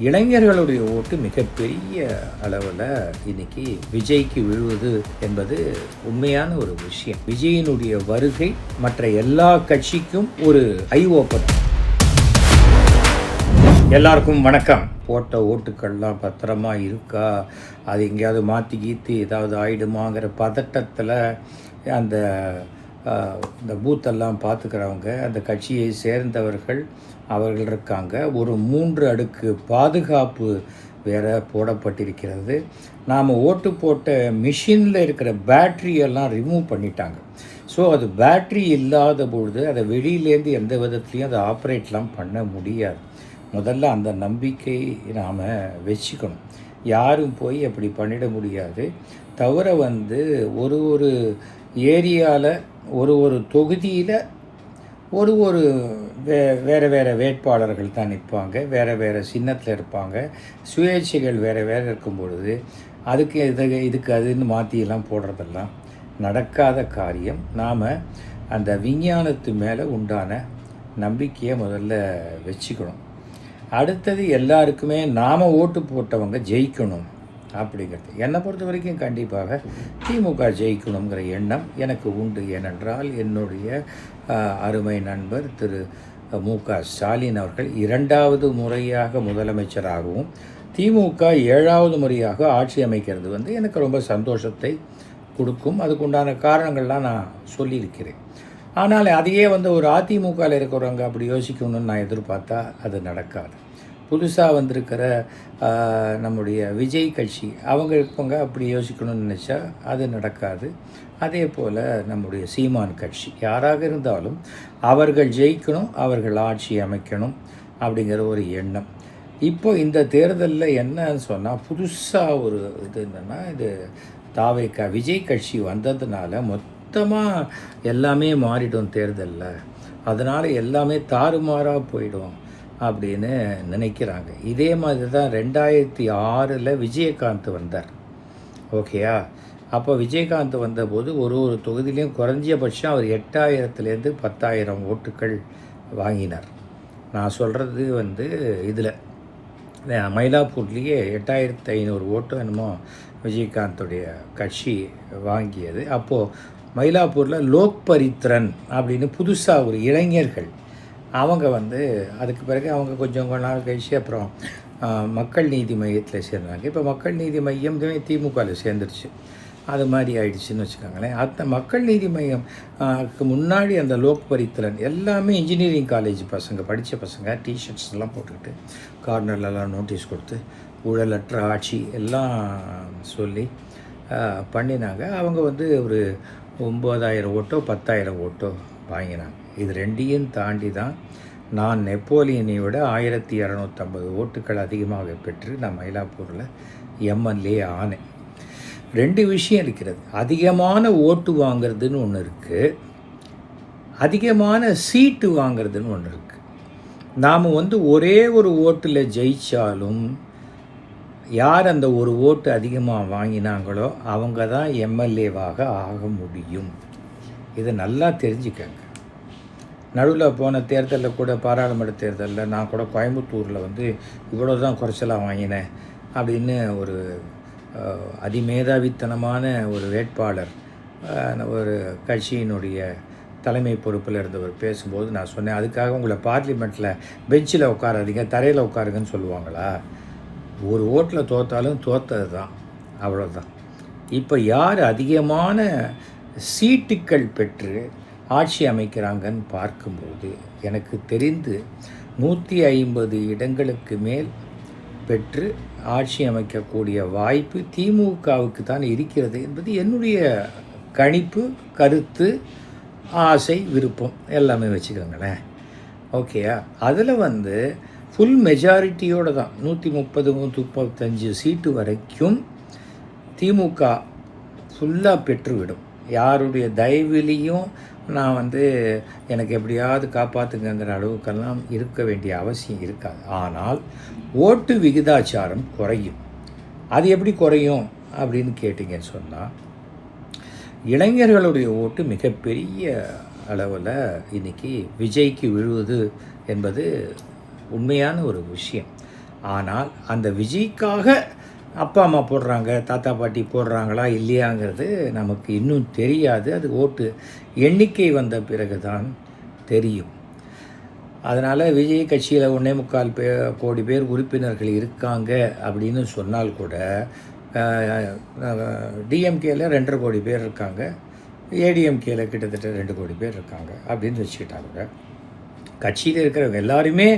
இளைஞர்களுடைய ஓட்டு மிகப்பெரிய அளவில் இன்னைக்கு விஜய்க்கு விழுவது என்பது உண்மையான ஒரு விஷயம். விஜயினுடைய வருகை மற்ற எல்லா கட்சிக்கும் ஒரு ஐ ஓப்பன். எல்லாருக்கும் வணக்கம். போட்ட ஓட்டுக்கள்லாம் பத்திரமா இருக்கா, அது எங்கேயாவது மாற்றி கீத்தி ஏதாவது ஆயிடுமாங்கிற பதட்டத்தில் அந்த இந்த பூத்தெல்லாம் பார்த்துக்கிறவங்க, அந்த கட்சியை சேர்ந்தவர்கள் அவர்கள் இருக்காங்க. ஒரு 3 அடுக்கு பாதுகாப்பு வேறு போடப்பட்டிருக்கிறது. நாம் ஓட்டு போட்ட மிஷினில் இருக்கிற பேட்ரியெல்லாம் ரிமூவ் பண்ணிட்டாங்க. ஸோ அது பேட்ரி இல்லாத பொழுது அதை வெளியிலேருந்து எந்த விதத்துலையும் அதை ஆப்ரேட்லாம் பண்ண முடியாது. முதல்ல அந்த நம்பிக்கை நாம் வச்சுக்கணும். யாரும் போய் அப்படி பண்ணிட முடியாது. தவிர ஒரு ஏரியாவில் ஒரு தொகுதியில் ஒரு வேறு வேட்பாளர்கள் தான் நிற்பாங்க, வேறு சின்னத்தில் இருப்பாங்க. சுயேட்சைகள் வேறு இருக்கும் பொழுது இதுக்கு அதுன்னு மாற்றியெல்லாம் போடுறதெல்லாம் நடக்காத காரியம். நாம் அந்த விஞ்ஞானத்து மேலே உண்டான நம்பிக்கையை முதல்ல வச்சுக்கணும். அடுத்தது எல்லாருக்குமே நாம் ஓட்டு போட்டவங்க ஜெயிக்கணும் அப்படிங்கிறது. என்னை பொறுத்த வரைக்கும் கண்டிப்பாக திமுக ஜெயிக்கணுங்கிற எண்ணம் எனக்கு உண்டு. ஏனென்றால் என்னுடைய அருமை நண்பர் திரு மு.க. ஸ்டாலின் அவர்கள் 2வது முறையாக முதலமைச்சராகவும் திமுக 7வது முறையாக ஆட்சி அமைக்கிறது எனக்கு ரொம்ப சந்தோஷத்தை கொடுக்கும். அதுக்குண்டான காரணங்கள்லாம் நான் சொல்லியிருக்கிறேன். ஆனால் அதையே ஒரு அதிமுகவில் இருக்கிறவங்க அப்படி யோசிக்கணும்னு நான் எதிர்பார்த்தா அது நடக்காது. புதுசாக வந்திருக்கிற நம்முடைய விஜய் கட்சி அவங்க இருப்பவங்க அப்படி யோசிக்கணும்னு நினச்சா அது நடக்காது. அதே போல் நம்முடைய சீமான் கட்சி யாராக இருந்தாலும் அவர்கள் ஜெயிக்கணும், அவர்கள் ஆட்சி அமைக்கணும் அப்படிங்கிற ஒரு எண்ணம். இப்போ இந்த தேர்தலில் என்னன்னு சொன்னால் புதுசாக ஒரு இது என்னென்னா, இது தாவேக்கா விஜய் கட்சி வந்ததுனால மொத்தமாக எல்லாமே மாறிடும் தேர்தலில். அதனால் எல்லாமே தாறுமாறாக போயிடும் அப்படின்னு நினைக்கிறாங்க. இதே மாதிரி தான் 2006 விஜயகாந்த் வந்தார். ஓகேயா? அப்போ விஜயகாந்த் வந்தபோது ஒரு தொகுதியிலையும் குறைஞ்சபட்சம் அவர் 8000லேருந்து 10,000 ஓட்டுக்கள் வாங்கினார். நான் சொல்கிறது இதில் மயிலாப்பூர்லேயே 8500 ஓட்டு என்னமோ விஜயகாந்துடைய கட்சி வாங்கியது. அப்போது மயிலாப்பூரில் லோக் பரித்ரன் அப்படின்னு புதுசாக ஒரு இளைஞர்கள் அவங்க அதுக்கு பிறகு அவங்க கொஞ்சம் நாள் கழிச்சு அப்புறம் மக்கள் நீதி மையத்தில் சேர்ந்தாங்க. இப்போ மக்கள் நீதி மையம் திமுகவில் சேர்ந்துருச்சு. அது மாதிரி ஆயிடுச்சுன்னு வச்சுக்கோங்களேன். அந்த மக்கள் நீதி மையம்க்கு முன்னாடி அந்த லோக் பரித்ரன் எல்லாமே இன்ஜினியரிங் காலேஜ் பசங்க, படித்த பசங்க, டிஷர்ட்ஸ்லாம் போட்டுக்கிட்டு கார்னர்லலாம் நோட்டீஸ் கொடுத்து ஊழலற்ற ஆட்சி எல்லாம் சொல்லி பண்ணினாங்க. அவங்க ஒரு 9,000 ஓட்டோ 10,000 ஓட்டோ வாங்கினாங்க. இது ரெண்டையும் தாண்டி தான் நான் நெப்போலியனை விட 1250 ஓட்டுக்கள் அதிகமாக பெற்று நான் மயிலாப்பூரில் எம்எல்ஏ ஆனேன். 2 விஷயம் இருக்கிறது. அதிகமான ஓட்டு வாங்கிறதுன்னு ஒன்று இருக்குது, அதிகமான சீட்டு வாங்கிறதுன்னு ஒன்று இருக்குது. நாம் ஒரே ஒரு ஓட்டில் ஜெயித்தாலும் யார் அந்த ஒரு ஓட்டு அதிகமாக வாங்கினாங்களோ அவங்க தான் எம்எல்ஏவாக ஆக முடியும். இதை நல்லா தெரிஞ்சுக்கங்க. நடுவில் போன தேர்தலில் கூட, பாராளுமன்ற தேர்தலில் நான் கூட கோயம்புத்தூரில் இவ்வளோ தான் குறைச்சலாக வாங்கினேன் அப்படின்னு ஒரு அதிமேதாவித்தனமான ஒரு வேட்பாளர் ஒரு கட்சியினுடைய தலைமை பொறுப்பில் இருந்தவர் பேசும்போது நான் சொன்னேன், அதுக்காக உங்களை பார்லிமெண்ட்டில் பெஞ்சில் உட்காராதீங்க, தரையில் உட்காருங்கன்னு சொல்லுவாங்களா? ஒரு ஓட்டில் தோற்றாலும் தோற்றது தான், அவ்வளோதான். இப்போ யார் அதிகமான சீட்டுக்கள் பெற்று ஆட்சி அமைக்கிறாங்கன்னு பார்க்கும்போது எனக்கு தெரிந்து 150 இடங்களுக்கு மேல் பெற்று ஆட்சி அமைக்கக்கூடிய வாய்ப்பு திமுகவுக்கு தான் இருக்கிறது என்பது என்னுடைய கணிப்பு, கருத்து, ஆசை, விருப்பம் எல்லாமே வச்சுக்கோங்களேன். ஓகேயா? அதில் ஃபுல் மெஜாரிட்டியோடு தான் 130 135 சீட்டு வரைக்கும் திமுக ஃபுல்லாக பெற்றுவிடும். யாருடைய தயவிலையும் நான் எனக்கு எப்படியாவது காப்பாற்றுங்கிற அளவுக்கெல்லாம் இருக்க வேண்டிய அவசியம் இருக்காது. ஆனால் ஓட்டு விகிதாச்சாரம் குறையும். அது எப்படி குறையும் அப்படின்னு கேட்டிங்கன்னு சொன்னால், இளைஞர்களுடைய ஓட்டு மிகப்பெரிய அளவில் இன்றைக்கி விஜய்க்கு விழுவது என்பது உண்மையான ஒரு விஷயம். ஆனால் அந்த விஜய்க்காக அப்பா அம்மா போடுறாங்க, தாத்தா பாட்டி போடுறாங்களா இல்லையாங்கிறது நமக்கு இன்னும் தெரியாது. அது ஓட்டு எண்ணிக்கை வந்த பிறகு தான் தெரியும். அதனால் விஜய் கட்சியில் 1.25 கோடி பேர் உறுப்பினர்கள் இருக்காங்க அப்படின்னு சொன்னால் கூட டிஎம்கேல 2.5 கோடி பேர் இருக்காங்க, ஏடிஎம்கேல கிட்டத்தட்ட 2 கோடி பேர் இருக்காங்க அப்படின்னு வச்சுக்கிட்டாங்க. கட்சியில் இருக்கிறவங்க எல்லாருமே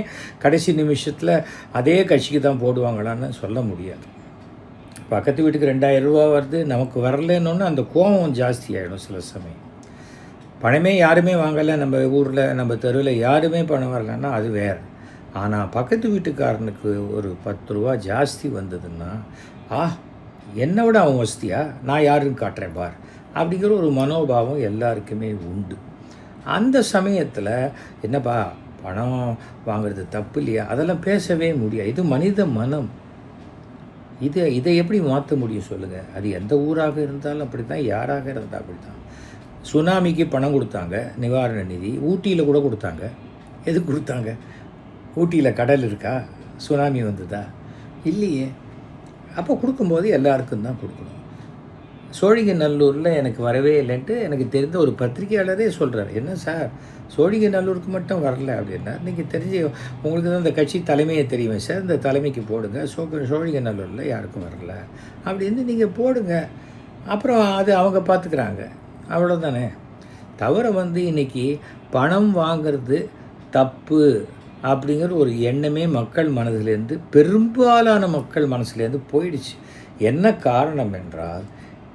கடைசி நிமிஷத்தில் அதே கட்சிக்கு தான் போடுவாங்களான்னு சொல்ல முடியாது. பக்கத்து வீட்டுக்கு 2000 ரூபா வருது, நமக்கு வரலன்னு அந்த கோபம் ஜாஸ்தி ஆகிடும் சில சமயம். பணமே யாருமே வாங்கலை, நம்ம ஊரில் நம்ம தெருவில் யாருமே பணம் வரலன்னா அது வேறு. ஆனால் பக்கத்து வீட்டுக்காரனுக்கு ஒரு 10 ரூபா ஜாஸ்தி வந்ததுன்னா, என்னை விட அவன் வசதியா, நான் யாருன்னு காட்டுறேன் பார் அப்படிங்கிற ஒரு மனோபாவம் எல்லாருக்குமே உண்டு. அந்த சமயத்தில் என்னப்பா பணம் வாங்கிறது தப்பு இல்லையா, அதெல்லாம் பேசவே முடியாது. இது மனித மனம். இதை எப்படி மாற்ற முடியும் சொல்லுங்கள்? அது எந்த ஊராக இருந்தாலும் அப்படி தான், யாராக இருந்தால் அப்படி தான். சுனாமிக்கு பணம் கொடுத்தாங்க, நிவாரண நிதி. ஊட்டியில் கூட கொடுத்தாங்க. எதுக்கு கொடுத்தாங்க? ஊட்டியில் கடல் இருக்கா? சுனாமி வந்ததா? இல்லையே. அப்போ கொடுக்கும்போது எல்லாருக்கும் தான் கொடுக்கணும். சோழிங்கநல்லூரில் எனக்கு வரவே இல்லைன்ட்டு எனக்கு தெரிந்த ஒரு பத்திரிகையாளரே சொல்கிறார். என்ன சார் சோழிங்கநல்லூருக்கு மட்டும் வரல அப்படின்னா, நீங்கள் தெரிஞ்சு உங்களுக்கு தான் இந்த கட்சி தலைமையை தெரியுமே சார், இந்த தலைமைக்கு போடுங்க, சோழிங்கநல்லூரில் யாருக்கும் வரல அப்படின்னு நீங்கள் போடுங்க, அப்புறம் அது அவங்க பார்த்துக்கிறாங்க, அவ்வளோதானே. தவிர இன்றைக்கி பணம் வாங்கிறது தப்பு அப்படிங்கிற ஒரு எண்ணமே மக்கள் மனதிலேருந்து, பெரும்பாலான மக்கள் மனசுலேருந்து போயிடுச்சு. என்ன காரணம் என்றால்,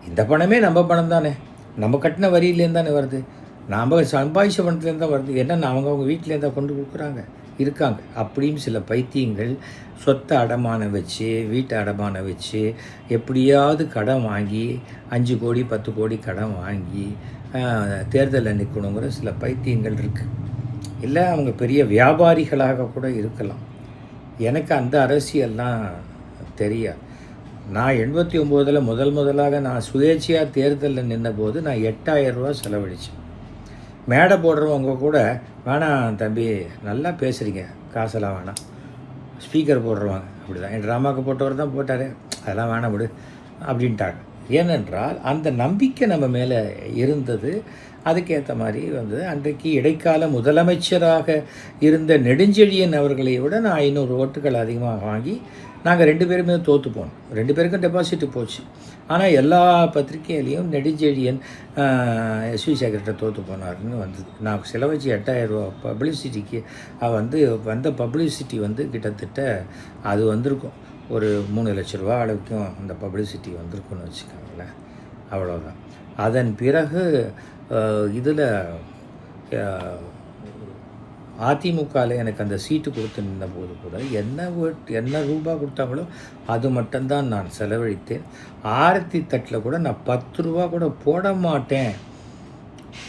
இந்த பணமே நம்ம பணம் தானே, நம்ம கட்டின வரியிலேருந்து தானே வருது, நாம் சம்பாதிச்ச பணத்துலேருந்து தான் வருது, என்னென்ன அவங்க வீட்டிலேருந்து தான் கொண்டு கொடுக்குறாங்க இருக்காங்க அப்படின்னு சில பைத்தியங்கள் சொத்தை அடமானம் வச்சு, வீட்டை அடமானம் வச்சு, எப்படியாவது கடன் வாங்கி 5 கோடி 10 கோடி கடன் வாங்கி தேர்தலில் நிற்கணுங்கிற சில பைத்தியங்கள் இருக்குது. இல்லை அவங்க பெரிய வியாபாரிகளாக கூட இருக்கலாம். எனக்கு அந்த அரசியல்லாம் தெரியாது. நான் 89 முதலாக நான் சுயேட்சையாக தேர்தலில் நின்றபோது நான் 8000 ரூபா செலவழித்தேன். மேடை போடுறவங்க கூட, வேணாம் தம்பி நல்லா பேசுகிறீங்க, காசெல்லாம் வேணாம். ஸ்பீக்கர் போடுறவங்க அப்படி தான், என் ட்ராமாவுக்கு போட்டவர் தான் போட்டார், அதெல்லாம் வேணாம் விடு அப்படின்ட்டாங்க. ஏனென்றால் அந்த நம்பிக்கை நம்ம மேலே இருந்தது. அதுக்கேற்ற மாதிரி அன்றைக்கு இடைக்கால முதலமைச்சராக இருந்த நெடுஞ்செழியன் அவர்களை விட நான் 500 ஓட்டுகள் அதிகமாக வாங்கி நாங்கள் 2 பேருமே தோற்று போனோம். 2 பேருக்கும் டெபாசிட்டு போச்சு. ஆனால் எல்லா பத்திரிகையிலையும் நெடுஞ்செழியன் எஸ்வி சேகர்கிட்ட தோற்று போனார்னு வந்தது. நான் செலவச்சு 8000 ரூபா பப்ளிசிட்டிக்கு வந்த பப்ளிசிட்டி கிட்டத்தட்ட அது வந்திருக்கும் ஒரு 3 லட்ச ரூபா அளவுக்கும் அந்த பப்ளிசிட்டி வந்திருக்குன்னு வச்சுக்கோங்களேன். அவ்வளோதான். அதன் பிறகு இதில் அதிமுகவில் எனக்கு அந்த சீட்டு கொடுத்து நின்றபோது கூட என்ன ரூபா கொடுத்தாங்களோ அது மட்டும்தான் நான் செலவழித்தேன். ஆரத்தி தட்டில் கூட நான் 10 ரூபா கூட போட மாட்டேன்.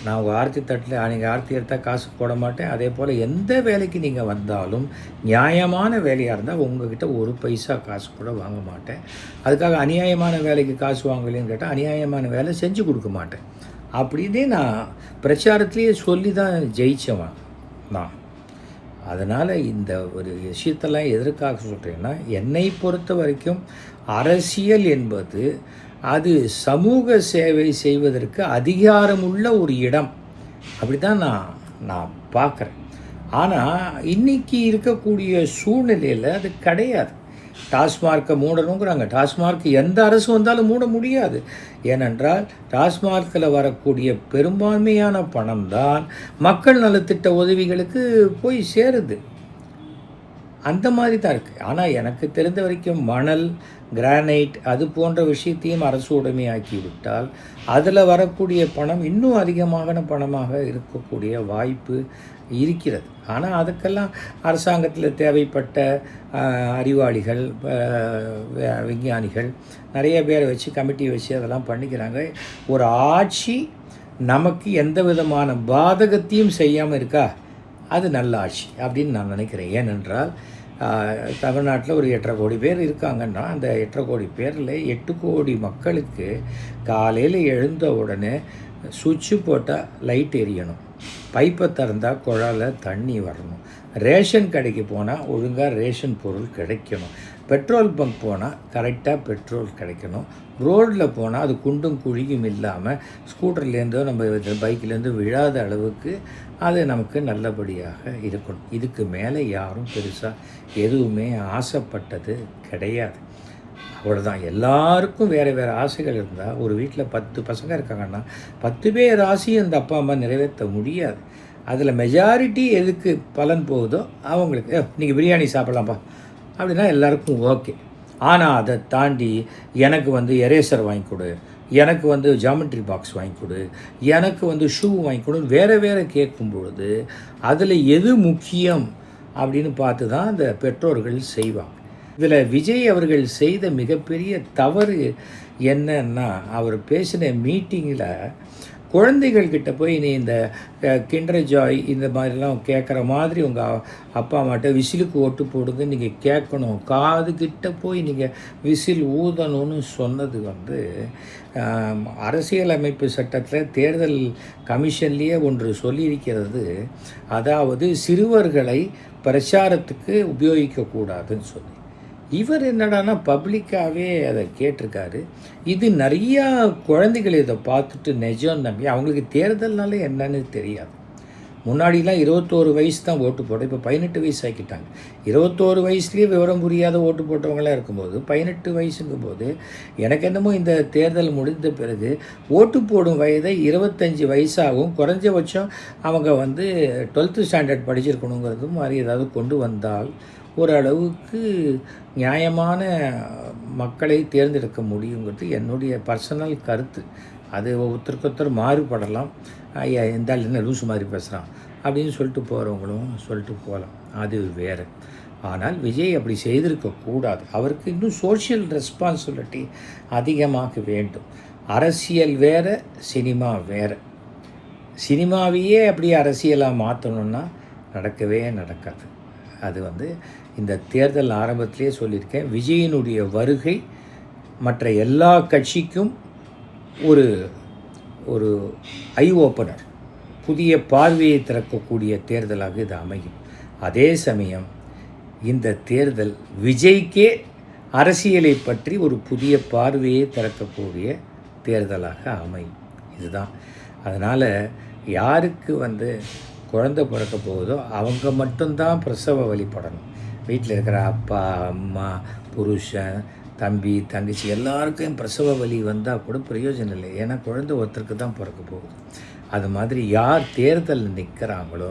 நான் உங்கள் ஆரத்தி தட்டில் நீங்கள் ஆரத்தி எடுத்தால் காசு போட மாட்டேன். அதே போல் எந்த வேலைக்கு நீங்கள் வந்தாலும் நியாயமான வேலையாக இருந்தால் உங்கள்கிட்ட ஒரு பைசா காசு கூட வாங்க மாட்டேன். அதுக்காக அநியாயமான வேலைக்கு காசு வாங்கலைன்னு கேட்டால் அநியாயமான வேலை செஞ்சு கொடுக்க மாட்டேன் அப்படின்னே நான் பிரச்சாரத்திலேயே சொல்லி தான் ஜெயித்தவன் நான். அதனால் இந்த ஒரு விஷயத்தெல்லாம் எதற்காக சொல்கிறேன்னா, என்னை பொறுத்த வரைக்கும் அரசியல் என்பது அது சமூக சேவை செய்வதற்கு அதிகாரமுள்ள ஒரு இடம், அப்படி தான் நான் பார்க்குறேன். ஆனால் இன்றைக்கி இருக்கக்கூடிய சூழ்நிலையில் அது கிடையாது. டாஸ்மார்க்கை மூடணுங்கிறாங்க. டாஸ்மார்க் எந்த அரசு வந்தாலும் மூட முடியாது. ஏனென்றால் டாஸ்மார்க்கில் வரக்கூடிய பெரும்பான்மையான பணம் தான் மக்கள் நலத்திட்ட உதவிகளுக்கு போய் சேருது. அந்த மாதிரி தான் இருக்குது. ஆனால் எனக்கு தெரிந்த வரைக்கும் மணல், கிரானைட் அது போன்ற விஷயத்தையும் அரசு உடைமையாக்கி விட்டால் அதில் வரக்கூடிய பணம் இன்னும் அதிகமான பணமாக இருக்கக்கூடிய வாய்ப்பு இருக்கிறது. ஆனால் அதுக்கெல்லாம் அரசாங்கத்தில் தேவைப்பட்ட அறிவாளிகள், விஞ்ஞானிகள் நிறைய பேரை வச்சு கமிட்டி வச்சு அதெல்லாம் பண்ணிக்கிறாங்க. ஒரு ஆட்சி நமக்கு எந்த விதமான பாதகத்தையும் செய்யாமல் இருக்கா, அது நல்ல ஆட்சி அப்படின்னு நான் நினைக்கிறேன். ஏனென்றால் தமிழ்நாட்டில் ஒரு 8.5 கோடி பேர் இருக்காங்கன்னா அந்த 8.5 கோடி பேரில் 8 கோடி மக்களுக்கு காலையில் எழுந்த உடனே சுவிட்சு போட்டால் லைட் எரியணும், பைப்பை திறந்தால் குழாயில் தண்ணி வரணும், ரேஷன் கடைக்கு போனால் ஒழுங்காக ரேஷன் பொருள் கிடைக்கணும். பெட்ரோல் பங்க் போனால் கரெக்டாக பெட்ரோல் கிடைக்கணும். ரோடில் போனால் அது குண்டும் குழியும் இல்லாமல் ஸ்கூட்டர்லேருந்தோ நம்ம பைக்லேருந்து விழாத அளவுக்கு அது நமக்கு நல்லபடியாக இருக்கணும். இதுக்கு மேலே யாரும் பெருசாக எதுவுமே ஆசைப்பட்டது கிடையாது. அவ்வளோதான். எல்லாருக்கும் வேறு வேறு ஆசைகள் இருந்தால், ஒரு வீட்டில் 10 பசங்க இருக்காங்கன்னா 10 பேர் ஆசையும் அந்த அப்பா அம்மா நிறைவேற்ற முடியாது. அதில் மெஜாரிட்டி எதுக்கு பலன் போகுதோ அவங்களுக்கு நீங்கள் பிரியாணி சாப்பிட்லாம்ப்பா அப்படின்னா எல்லாருக்கும் ஓகே. ஆனால் அதை தாண்டி எனக்கு எரேசர் வாங்கி கொடு, எனக்கு ஜாமெட்ரி பாக்ஸ் வாங்கி கொடு, எனக்கு ஷூ வாங்கி கொடு, வேறு வேறு கேட்கும் பொழுது அதில் எது முக்கியம் அப்படின்னு பார்த்து தான் அந்த பெற்றோர்கள் செய்வாங்க. இதில் விஜய் அவர்கள் செய்த மிகப்பெரிய தவறு என்னன்னா, அவர் பேசின மீட்டிங்கில் குழந்தைகள்கிட்ட போய் நீ இந்த கிண்டர் ஜாய் இந்த மாதிரிலாம் கேட்குற மாதிரி உங்கள் அப்பா அம்மாட்ட விசிலுக்கு ஓட்டு போடுங்க நீங்கள் கேட்கணும், காது கிட்ட போய் நீங்கள் விசில் ஊதணும்னு சொன்னது அரசியலமைப்பு சட்டத்தில் தேர்தல் கமிஷன்லேயே ஒன்று சொல்லியிருக்கிறது. அதாவது சிறுவர்களை பிரச்சாரத்துக்கு உபயோகிக்கக்கூடாதுன்னு சொல்லி. இவர் என்னடானா பப்ளிக்காகவே அதை கேட்டிருக்காரு. இது நிறையா குழந்தைகள் இதை பார்த்துட்டு நிஜம் நம்பி அவங்களுக்கு தேர்தல்னாலே என்னன்னு தெரியாது. முன்னாடிலாம் 21 வயசு தான் ஓட்டு போட, இப்போ 18 வயசு ஆக்கிட்டாங்க. 21 வயசுலேயே விவரம் புரியாத ஓட்டு போட்டவங்களாம் இருக்கும்போது 18 வயசுங்கும் போது எனக்கு என்னமோ இந்த தேர்தல் முடிந்த பிறகு ஓட்டு போடும் வயதை 25 வயசாகவும் குறைஞ்சபட்சம் அவங்க 12th ஸ்டாண்டர்ட் படிச்சிருக்கணுங்கிறது மாதிரி ஏதாவது கொண்டு வந்தால் ஓரளவுக்கு நியாயமான மக்களை தேர்ந்தெடுக்க முடியுங்கிறது என்னுடைய பர்சனல் கருத்து. அது ஒருத்தருக்கு மாறுபடலாம். ஐயா இந்த என்ன லூசு மாதிரி பேசுகிறான் அப்படின்னு சொல்லிட்டு போகிறவங்களும் சொல்லிட்டு போகலாம், அது வேறு. ஆனால் விஜய் அப்படி செய்திருக்கக்கூடாது. அவருக்கு இன்னும் சோஷியல் ரெஸ்பான்சிபிலிட்டி அதிகமாக வேண்டும். அரசியல் வேறு, சினிமா வேறு. சினிமாவையே அப்படியே அரசியலாக மாற்றணுன்னா நடக்கவே நடக்காது. அது இந்த தேர்தல் ஆரம்பத்திலே சொல்லியிருக்கேன். விஜயினுடைய வருகை மற்ற எல்லா கட்சிக்கும் ஒரு ஒரு ஐ ஓப்பனர், புதிய பார்வையை திறக்கக்கூடிய தேர்தலாக இது அமையும். அதே சமயம் இந்த தேர்தல் விஜய்க்கே அரசியலை பற்றி ஒரு புதிய பார்வையை திறக்கக்கூடிய தேர்தலாக அமையும். இதுதான். அதனால் யாருக்கு குழந்தை பிறக்க போகுதோ அவங்க மட்டும்தான் பிரசவ வழிபடணும். வீட்டில் இருக்கிற அப்பா அம்மா புருஷன் தம்பி தங்கச்சி எல்லாருக்கும் பிரசவ வலி வந்தால் கூட பிரயோஜனம் இல்லை. ஏன்னா குழந்தை ஒருத்தருக்கு தான் பிறக்க போகுது. அது மாதிரி யார் தேர்தலில் நிற்கிறாங்களோ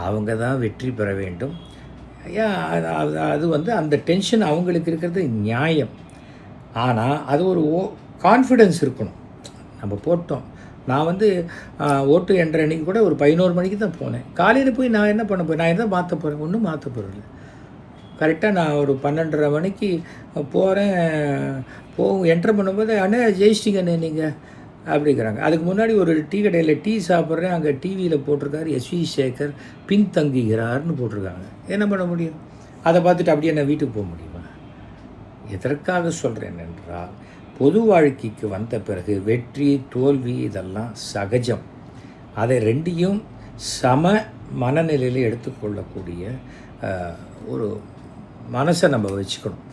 அவங்க தான் வெற்றி பெற வேண்டும். அது அந்த டென்ஷன் அவங்களுக்கு இருக்கிறது நியாயம். ஆனால் அது ஒரு கான்ஃபிடென்ஸ் இருக்கணும். நம்ம போட்டோம். நான் ஓட்டு என்ற அன்றைக்கி கூட ஒரு 11 மணிக்கு தான் போனேன். காலையில் போய் நான் என்ன பண்ண போகிறேன், நான் என்ன மாற்ற போகிறேன், ஒன்றும் மாற்ற போகிறதில்ல. கரெக்டாக நான் ஒரு 12:30 மணிக்கு போகிறேன். என்ட்ரு பண்ணும்போது அண்ணே ஜெயிச்சிட்டிங்கண்ணே நீங்கள் அப்படிங்கிறாங்க. அதுக்கு முன்னாடி ஒரு டீ கடையில் டீ சாப்பிட்றேன். அங்கே டிவியில் போட்டிருக்காரு எஸ்வி சேகர் பின்தங்குகிறார்னு போட்டிருக்காங்க. என்ன பண்ண முடியும்? அதை பார்த்துட்டு அப்படியே நான் வீட்டுக்கு போக முடியுமா? எதற்காக சொல்கிறேன் என்றால், பொது வாழ்க்கைக்கு வந்த பிறகு வெற்றி தோல்வி இதெல்லாம் சகஜம். அதை ரெண்டையும் சம மனநிலையில் எடுத்துக்கொள்ளக்கூடிய ஒரு மனசை நம்ம வச்சுக்கணும்.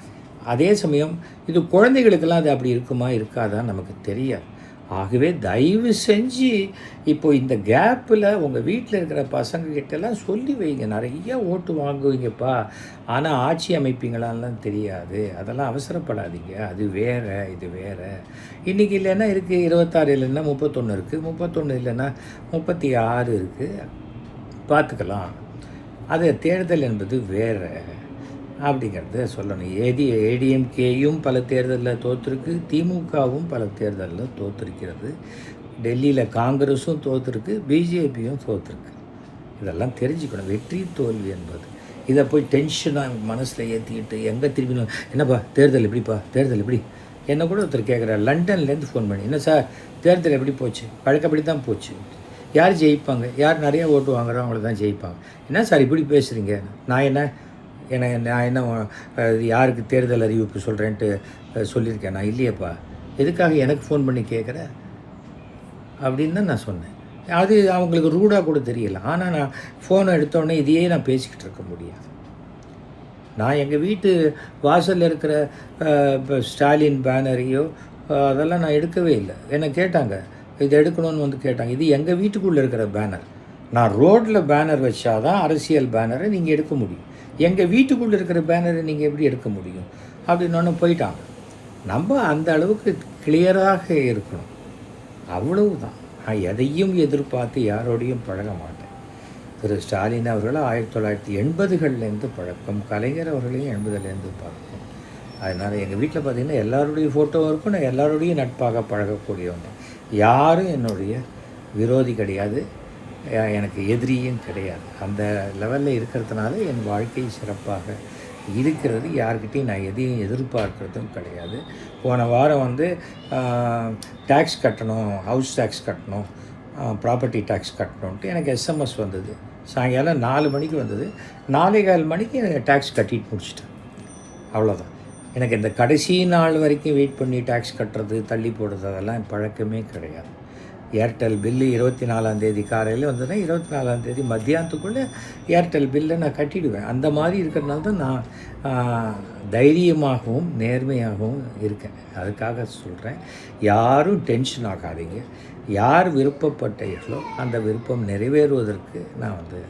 அதே சமயம் இது குழந்தைகளுக்கெல்லாம் அது அப்படி இருக்குமா இருக்காதான்னு நமக்கு தெரியாது. ஆகவே தயவு செஞ்சு இப்போ இந்த கேப்பில் உங்கள் வீட்டில் இருக்கிற பசங்கக்கிட்டெல்லாம் சொல்லி வைங்க, நிறைய ஓட்டு வாங்குவீங்கப்பா, ஆனால் ஆட்சி அமைப்பீங்களான்லாம் தெரியாது, அதெல்லாம் அவசரப்படாதீங்க, அது வேறு இது வேறு. இன்றைக்கி இல்லைன்னா இருக்குது 26, இல்லைன்னா 31 இருக்குது, 31 இல்லைன்னா 36 இருக்குது, பார்த்துக்கலாம். அது தேர்தல் என்பது வேறு அப்படிங்கிறத சொல்லணும். ஏடிஎம்கேயும் பல தேர்தலில் தோற்றுருக்கு, திமுகவும் பல தேர்தலில் தோற்றுருக்கிறது, டெல்லியில் காங்கிரஸும் தோற்றுருக்கு, பிஜேபியும் தோற்றுருக்கு. இதெல்லாம் தெரிஞ்சுக்கணும். வெற்றி தோல்வி என்பது இதை போய் டென்ஷனாக மனசில் ஏற்றிக்கிட்டு எங்கே திரும்பி என்னப்பா தேர்தல் எப்படிப்பா, தேர்தல் எப்படி, என்ன கூட ஒருத்தர் கேட்குறாரு லண்டன்லேருந்து ஃபோன் பண்ணி, என்ன சார் தேர்தல் எப்படி போச்சு, வழக்கப்படி தான் போச்சு, யார் ஜெயிப்பாங்க, யார் நிறையா ஓட்டு வாங்குறோம் அவங்கள தான் ஜெயிப்பாங்க, என்ன சார் இப்படி பேசுகிறீங்க, நான் என்ன யாருக்கு தேர்தல் அறிவிப்பு சொல்கிறேன்ட்டு சொல்லியிருக்கேன் நான் இல்லையப்பா, எதுக்காக எனக்கு ஃபோன் பண்ணி கேட்குற அப்படின்னு தான் நான் சொன்னேன். அது அவங்களுக்கு ரூடாக கூட தெரியல. ஆனால் நான் ஃபோனை எடுத்தோடனே இதையே நான் பேசிக்கிட்டு இருக்க முடியாது. நான் எங்கள் வீட்டு வாசலில் இருக்கிற இப்போ ஸ்டாலின் பேனரையோ அதெல்லாம் நான் எடுக்கவே இல்லை. என்னை கேட்டாங்க, இது எடுக்கணும்னு வந்து கேட்டாங்க. இது எங்கள் வீட்டுக்குள்ளே இருக்கிற பேனர். நான் ரோட்டில் பேனர் வச்சாதான் அரசியல் பேனரை நீங்கள் எடுக்க முடியும். எங்கள் வீட்டுக்குள்ளே இருக்கிற பேனரை நீங்கள் எப்படி எடுக்க முடியும் அப்படின்னு போயிட்டாங்க. நம்ம அந்த அளவுக்கு கிளியராக இருக்கணும், அவ்வளவுதான். நான் எதையும் எதிர்பார்த்து யாரோடையும் பழக மாட்டேன். திரு ஸ்டாலின் அவர்கள் 1980களிலேருந்து பழக்கம், கலைஞர் அவர்களையும் 80லேருந்து பழக்கம். அதனால் எங்கள் வீட்டில் பார்த்திங்கன்னா எல்லாருடைய ஃபோட்டோவும் இருக்கும். நான் எல்லாரோடையும் நட்பாக பழகக்கூடியவங்க. யாரும் என்னுடைய விரோதி கிடையாது, எனக்கு எதிரியும் கிடையாது. அந்த லெவலில் இருக்கிறதுனால என் வாழ்க்கை சிறப்பாக இருக்கிறது. யார்கிட்டையும் நான் எதையும் எதிர்பார்க்குறதும் கிடையாது. போன வாரம் வந்து டேக்ஸ் கட்டணும், ஹவுஸ் டேக்ஸ் கட்டணும், ப்ராப்பர்ட்டி டேக்ஸ் கட்டணுன்ட்டு எனக்கு எஸ்எம்எஸ் வந்தது. சாயங்காலம் 4 மணிக்கு வந்தது. 4:15 மணிக்கு எனக்கு டேக்ஸ் கட்டிட்டு முடிச்சிட்டேன். அவ்வளோதான். எனக்கு இந்த கடைசி நாள் வரைக்கும் வெயிட் பண்ணி டேக்ஸ் கட்டுறது, தள்ளி போடுறது அதெல்லாம் பழக்கமே கிடையாது. ஏர்டெல் பில்லு 24ஆந்தேதி காலையில் வந்ததுன்னா 24ஆந்தேதி மத்தியானத்துக்குள்ளே ஏர்டெல் பில்லை நான் கட்டிடுவேன். அந்த மாதிரி இருக்கிறதுனால தான் நான் தைரியமாகவும் நேர்மையாகவும் இருக்கேன். அதுக்காக சொல்கிறேன், யாரும் டென்ஷன் ஆகாதீங்க. யார் விருப்பப்பட்டீர்களோ அந்த விருப்பம் நிறைவேறுவதற்கு நான் வந்து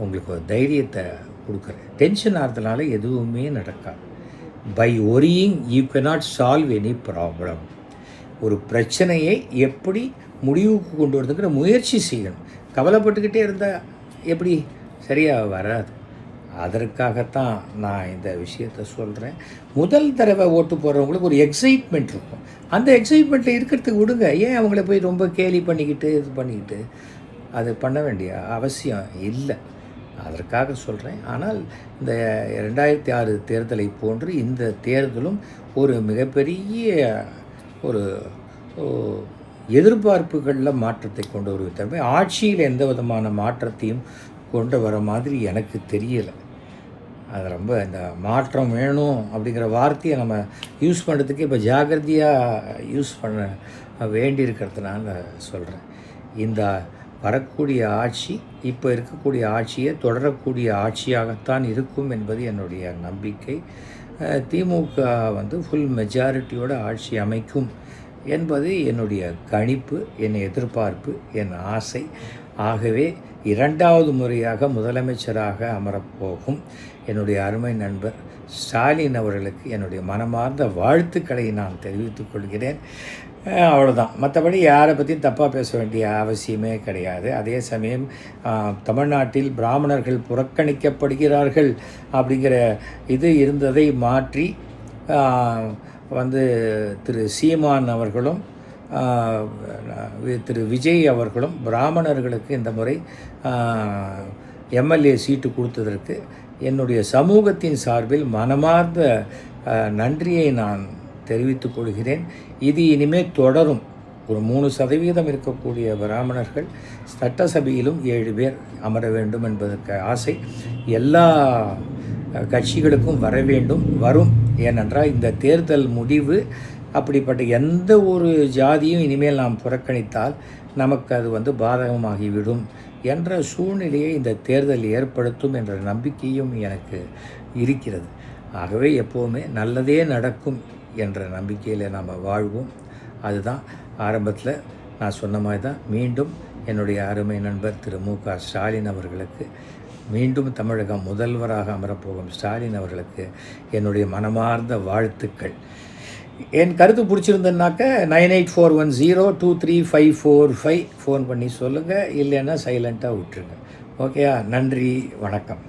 உங்களுக்கு ஒரு தைரியத்தை கொடுக்குறேன். டென்ஷன் ஆகிறதுனால எதுவுமே நடக்காது. By worrying you cannot solve any problem. ஒரு பிரச்சனையை எப்படி முடிவுக்கு கொண்டு வரதுங்கிற முயற்சி செய்யணும். கவலைப்பட்டுக்கிட்டே இருந்தால் எப்படி சரியாக வராது. அதற்காகத்தான் நான் இந்த விஷயத்தை சொல்கிறேன். முதல் தடவை ஓட்டு போடுறவங்களுக்கு ஒரு எக்ஸைட்மெண்ட் இருக்கும். அந்த எக்ஸைட்மெண்ட்டில் இருக்கிறதுக்கு விடுங்க. ஏன் அவங்கள போய் ரொம்ப கேலி பண்ணிக்கிட்டு இது பண்ணிக்கிட்டு அது பண்ண வேண்டிய அவசியம் இல்லை. அதற்காக சொல்கிறேன். ஆனால் இந்த 2006 தேர்தலை போன்று இந்த தேர்தலும் ஒரு மிகப்பெரிய ஒரு எதிர்பார்ப்புகளில் மாற்றத்தை கொண்டு வருவதற்கு, ஆட்சியில் எந்த விதமான மாற்றத்தையும் கொண்டு வர மாதிரி எனக்கு தெரியலை. அது ரொம்ப இந்த மாற்றம் வேணும் அப்படிங்கிற வார்த்தையை நம்ம யூஸ் பண்ணுறதுக்கு இப்போ ஜாகிரதையாக யூஸ் பண்ண வேண்டியிருக்கிறதுனால சொல்கிறேன். இந்த வரக்கூடிய ஆட்சி இப்போ இருக்கக்கூடிய ஆட்சியை தொடரக்கூடிய ஆட்சியாகத்தான் இருக்கும் என்பது என்னுடைய நம்பிக்கை. திமுக வந்து ஃபுல் மெஜாரிட்டியோட ஆட்சி அமைக்கும் என்பது என்னுடைய கணிப்பு, என் எதிர்பார்ப்பு, என் ஆசை. ஆகவே 2வது முறையாக முதலமைச்சராக அமரப்போகும் என்னுடைய அருமை நண்பர் ஸ்டாலின் அவர்களுக்கு என்னுடைய மனமார்ந்த வாழ்த்துக்களை நான் தெரிவித்துக் கொள்கிறேன். அவ்வளோதான். மற்றபடி யாரை பற்றியும் தப்பாக பேச வேண்டிய அவசியமே கிடையாது. அதே சமயம் தமிழ்நாட்டில் பிராமணர்கள் புறக்கணிக்கப்படுகிறார்கள் அப்படிங்கிற இது இருந்ததை மாற்றி வந்து திரு சீமான் அவர்களும் திரு விஜய் அவர்களும் பிராமணர்களுக்கு இந்த முறை எம்எல்ஏ சீட்டு கொடுத்ததற்கு என்னுடைய சமூகத்தின் சார்பில் மனமார்ந்த நன்றியை நான் தெரிவித்துக் கொள்கிறேன். இது இனிமேல் தொடரும். ஒரு 3% இருக்கக்கூடிய பிராமணர்கள் சட்டசபையிலும் 7 பேர் அமர வேண்டும் என்பதற்கு ஆசை எல்லா கட்சிகளுக்கும் வர வேண்டும், வரும். ஏனென்றால் இந்த தேர்தல் முடிவு அப்படிப்பட்ட எந்த ஒரு ஜாதியும் இனிமேல் நாம் புறக்கணித்தால் நமக்கு அது வந்து பாதகமாகிவிடும் என்ற சூழ்நிலையை இந்த தேர்தல் ஏற்படுத்தும் என்ற நம்பிக்கையும் எனக்கு இருக்கிறது. ஆகவே எப்போவுமே நல்லதே நடக்கும் என்ற நம்பிக்கையில் நாம் வாழ்வோம். அதுதான் ஆரம்பத்தில் நான் சொன்ன மாதிரி தான் மீண்டும் என்னுடைய அருமை நண்பர் திரு மு.க. ஸ்டாலின் அவர்களுக்கு, மீண்டும் தமிழக முதல்வராக அமரப்போகும் ஸ்டாலின் அவர்களுக்கு என்னுடைய மனமார்ந்த வாழ்த்துக்கள். என் கருத்து பிடிச்சிருந்ததுனாக்க 9841023545 ஃபோன் பண்ணி சொல்லுங்கள். இல்லைன்னா சைலண்ட்டாக விட்டுருங்க. ஓகேயா? நன்றி, வணக்கம்.